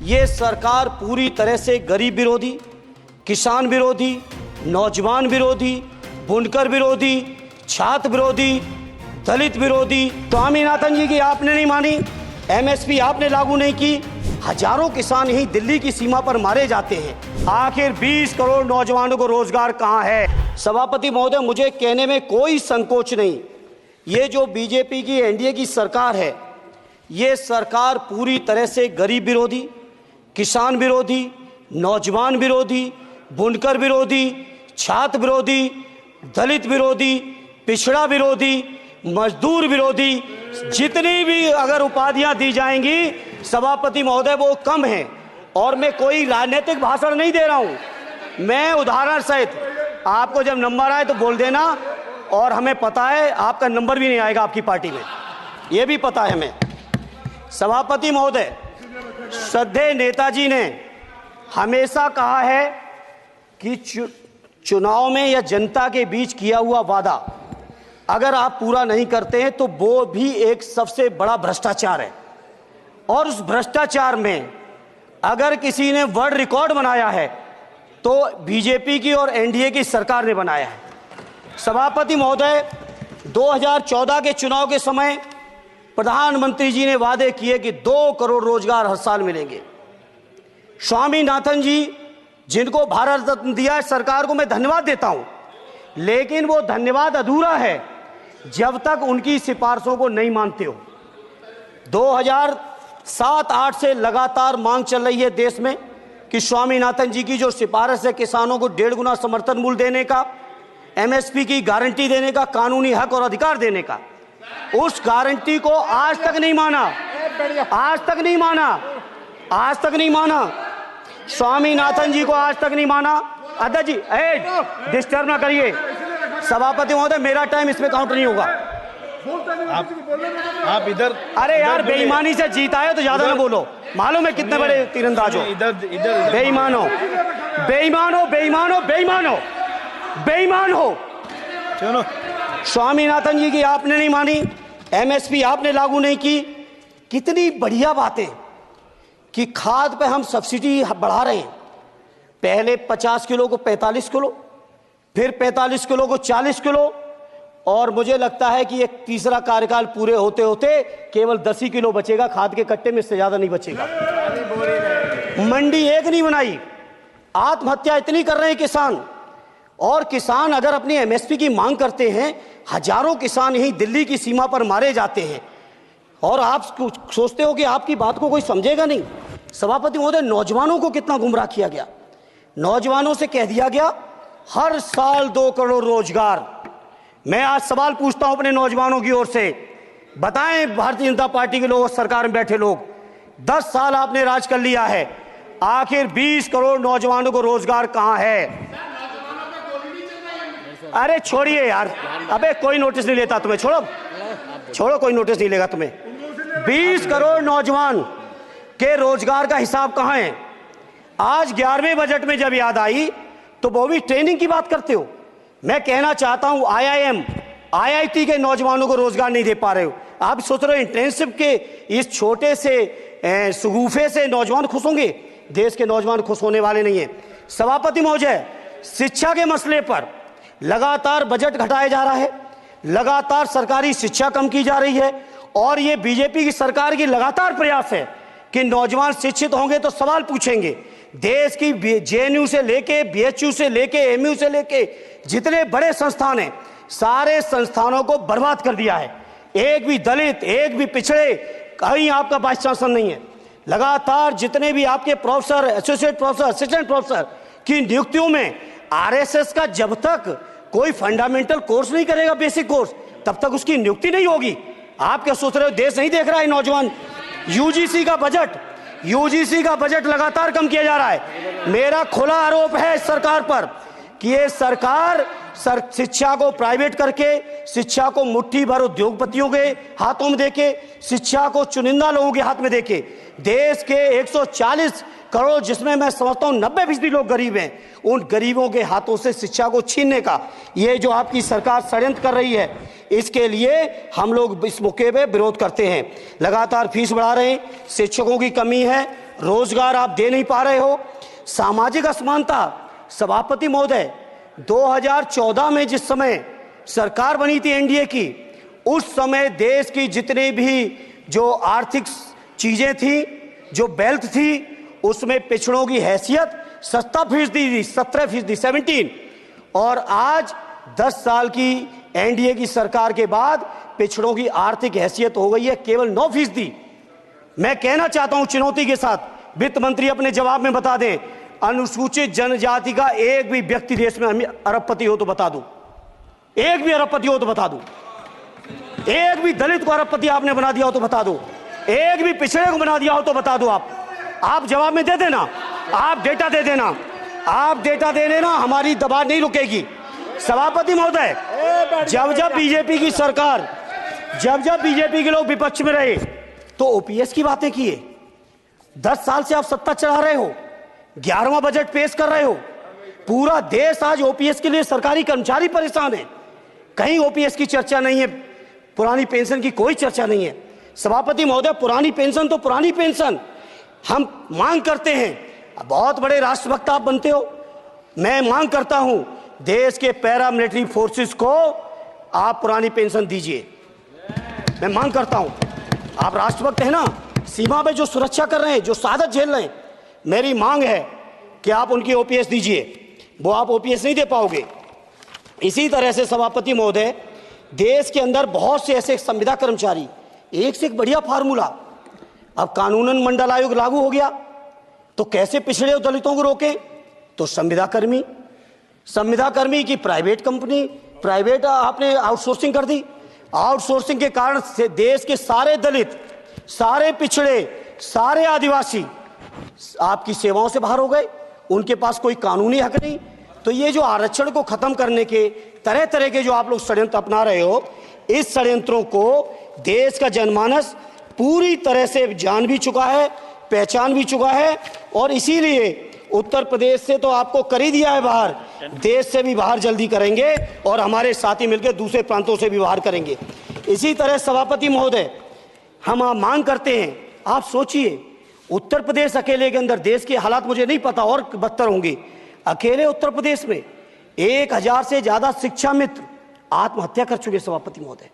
ये सरकार पूरी तरह से गरीब विरोधी, किसान विरोधी, नौजवान विरोधी, बुनकर विरोधी, छात्र विरोधी, दलित विरोधी। स्वामीनाथन जी की आपने नहीं मानी, एमएसपी आपने लागू नहीं की, हजारों किसान यही दिल्ली की सीमा पर मारे जाते हैं। आखिर 20 करोड़ नौजवानों को रोजगार कहां है? सभापति महोदय, मुझे कहने में कोई संकोच नहीं, ये जो बीजेपी की एनडीए की सरकार है, ये सरकार पूरी तरह से गरीब विरोधी, किसान विरोधी, नौजवान विरोधी, बुनकर विरोधी, छात्र विरोधी, दलित विरोधी, पिछड़ा विरोधी, मजदूर विरोधी, जितनी भी अगर उपाधियां दी जाएंगी सभापति महोदय वो कम है। और मैं कोई राजनीतिक भाषण नहीं दे रहा हूं, मैं उदाहरण सहित आपको जब नंबर आए तो बोल देना, और हमें पता है आपका नंबर भी नहीं आएगा आपकी पार्टी में, ये भी पता है हमें। सभापति महोदय, श्रद्धेय नेताजी ने हमेशा कहा है कि चुनाव में या जनता के बीच किया हुआ वादा अगर आप पूरा नहीं करते हैं तो वो भी एक सबसे बड़ा भ्रष्टाचार है, और उस भ्रष्टाचार में अगर किसी ने वर्ल्ड रिकॉर्ड बनाया है तो बीजेपी की और एनडीए की सरकार ने बनाया है। सभापति महोदय, 2014 के चुनाव के समय प्रधानमंत्री जी ने वादे किए कि 2 करोड़ रोजगार हर साल मिलेंगे। स्वामीनाथन जी, जिनको भारत रत्न दिया है, सरकार को मैं धन्यवाद देता हूं, लेकिन वो धन्यवाद अधूरा है जब तक उनकी सिफारिशों को नहीं मानते हो। 2007-8 से लगातार मांग चल रही है देश में कि स्वामीनाथन जी की जो सिफारिश है किसानों को 1.5 गुना समर्थन मूल्य देने का, एमएसपी की गारंटी देने का, कानूनी हक और अधिकार देने का, उस गारंटी को आज तक नहीं माना, आज तक नहीं माना, आज तक नहीं माना। स्वामीनाथन जी को आज तक नहीं माना। अध्यक्ष जी, डिस्टर्ब ना करिए। सभापति महोदय, मेरा टाइम इसमें काउंट नहीं होगा। आप इधर, अरे यार, बेईमानी से जीता है तो ज्यादा ना बोलो, मालूम है कितने बड़े तीरंदाज हो। इधर बेईमान हो, बेईमान हो, बेईमान हो, बेईमान हो, बेईमान हो। चलो, स्वामीनाथन जी की आपने नहीं मानी, एमएसपी आपने लागू नहीं की। कितनी बढ़िया बातें कि खाद पे हम सब्सिडी बढ़ा रहे हैं, पहले 50 किलो को 45 किलो, फिर 45 किलो को 40 किलो, और मुझे लगता है कि एक तीसरा कार्यकाल पूरे होते होते केवल 10 ही किलो बचेगा खाद के कट्टे में, इससे ज्यादा नहीं बचेगा। मंडी एक नहीं बनाई, आत्महत्या इतनी कर रहे हैं किसान, और किसान अगर अपनी एमएसपी की मांग करते हैं, हजारों किसान यही दिल्ली की सीमा पर मारे जाते हैं, और आप सोचते हो कि आपकी बात को कोई समझेगा नहीं। सभापति महोदय, नौजवानों को कितना गुमराह किया गया। नौजवानों से कह दिया गया हर साल 2 करोड़ रोजगार। मैं आज सवाल पूछता हूं अपने नौजवानों की ओर से, बताएं भारतीय जनता पार्टी के लोग, सरकार में बैठे लोग, 10 साल आपने राज कर लिया है, आखिर 20 करोड़ नौजवानों को रोजगार कहां है? अरे छोड़िए यार, अबे कोई नोटिस नहीं लेता तुम्हें, छोड़ो छोड़ो, कोई नोटिस नहीं लेगा तुम्हें। 20 करोड़ नौजवान के रोजगार का हिसाब कहां है? आज 11वें बजट में जब याद आई तो वो भी ट्रेनिंग की बात करते हो। मैं कहना चाहता हूं, आईआईएम, आईआईटी के नौजवानों को रोजगार नहीं दे पा रहे हो। आप सोच रहे हो इंटर्नशिप के इस छोटे से सुगूफे से नौजवान खुश होंगे? देश के नौजवान खुश होने वाले नहीं है। सभापति महोदय, शिक्षा के मसले पर लगातार बजट घटाया जा रहा है, लगातार सरकारी शिक्षा कम की जा रही है, और ये बीजेपी की सरकार की लगातार प्रयास है कि नौजवान शिक्षित होंगे तो सवाल पूछेंगे। देश की जेएनयू से लेके, बीएचयू से लेके, एमयू से लेके जितने बड़े संस्थान हैं, सारे संस्थानों को बर्बाद कर दिया है। एक भी दलित, एक भी पिछड़े, कहीं आपका वाइस चांसलर नहीं है। लगातार जितने भी आपके professor, associate professor, assistant professor की नियुक्तियों में आरएसएस का जब तक कोई फंडामेंटल कोर्स नहीं करेगा, बेसिक कोर्स, तब तक उसकी नियुक्ति नहीं होगी। आप क्या सोच रहे हो देश नहीं देख रहा है नौजवान? यूजीसी का बजट लगातार कम किया जा रहा है। मेरा खुला आरोप है इस सरकार पर कि ये सरकार शिक्षा को प्राइवेट करके, शिक्षा को मुट्ठी भर उद्योगपतियों के हाथों में देके, शिक्षा को चुनिंदा लोगों के हाथ में देके, देश के 140 करोड़, जिसमें मैं समझता हूं 90% लोग गरीब हैं, उन गरीबों के हाथों से शिक्षा को छीनने का ये जो आपकी सरकार षड्यंत्र कर रही है, इसके लिए हम लोग इस मौके पे विरोध करते हैं। लगातार फीस बढ़ा रहे हैं, शिक्षकों की कमी है, रोजगार आप दे नहीं पा रहे हो, सामाजिक असमानता। सभापति महोदय, 2014 में जिस समय सरकार बनी थी एनडीए की, उस समय देश की जितने भी जो आर्थिक चीजें थी, जो वेल्थ थी, उसमें पिछड़ों की हैसियत 17% थी, 17%। और आज 10 साल की एनडीए की सरकार के बाद पिछड़ों की आर्थिक हैसियत हो गई है केवल 9%। मैं कहना चाहता हूं चुनौती के साथ, वित्त मंत्री अपने जवाब में बता दें, अनुसूचित जनजाति का एक भी व्यक्ति देश में अरबपति हो तो बता दो, एक भी अरबपति हो तो बता दो, एक भी दलित को अरबपति आपने बना दिया हो तो बता दो, एक भी पिछड़े को बना दिया हो तो बता दो। आप जवाब में दे देना, आप डेटा दे देना, आप डेटा दे देना, हमारी दबाव नहीं रुकेगी। सभापति महोदय, जब जब बीजेपी की सरकार, जब जब बीजेपी के लोग विपक्ष में रहे तो ओपीएस की बातें किए। 10 साल से आप सत्ता चला रहे हो, 11वां बजट पेश कर रहे हो, पूरा देश आज ओपीएस के लिए सरकारी कर्मचारी परेशान है, कहीं ओपीएस की चर्चा नहीं है, पुरानी पेंशन की कोई चर्चा नहीं है। सभापति महोदय, पुरानी पेंशन तो पुरानी पेंशन, हम मांग करते हैं, बहुत बड़े राष्ट्रभक्त आप बनते हो, मैं मांग करता हूं देश के पैरामिलिट्री फोर्सेस को आप पुरानी पेंशन दीजिए। मैं मांग करता हूं, आप राष्ट्रभक्त हैं ना, सीमा पे जो सुरक्षा कर रहे हैं, जो शहादत झेल रहे हैं, मेरी मांग है कि आप उनकी ओपीएस दीजिए। वो आप ओपीएस नहीं दे पाओगे। इसी तरह से सभापति महोदय, देश के अंदर बहुत से ऐसे संविदा कर्मचारी, एक से एक बढ़िया फार्मूला, अब कानूनन मंडल आयोग लागू हो गया तो कैसे पिछड़े और दलितों को रोकें, तो संविदा कर्मी की प्राइवेट कंपनी, प्राइवेट आपने आउटसोर्सिंग कर दी। आउटसोर्सिंग के कारण से देश के सारे दलित, सारे पिछड़े, सारे आदिवासी आपकी सेवाओं से बाहर हो गए, उनके पास कोई कानूनी हक नहीं। तो ये जो आरक्षण को खत्म करने के तरह तरह के जो आप लोग षड्यंत्र अपना रहे हो, इस षड्यंत्रों को देश का जनमानस पूरी तरह से जान भी चुका है, पहचान भी चुका है, और इसीलिए उत्तर प्रदेश से तो आपको कर ही दिया है बाहर, देश से भी बाहर जल्दी करेंगे और हमारे साथी मिलकर दूसरे प्रांतों से भी बाहर करेंगे। इसी तरह सभापति महोदय, हम मांग करते हैं, आप सोचिए, उत्तर प्रदेश अकेले के अंदर, देश के हालात मुझे नहीं पता और बदतर होंगे, अकेले उत्तर प्रदेश में 1000 से ज्यादा शिक्षा मित्र आत्महत्या कर चुके। सभापति महोदय,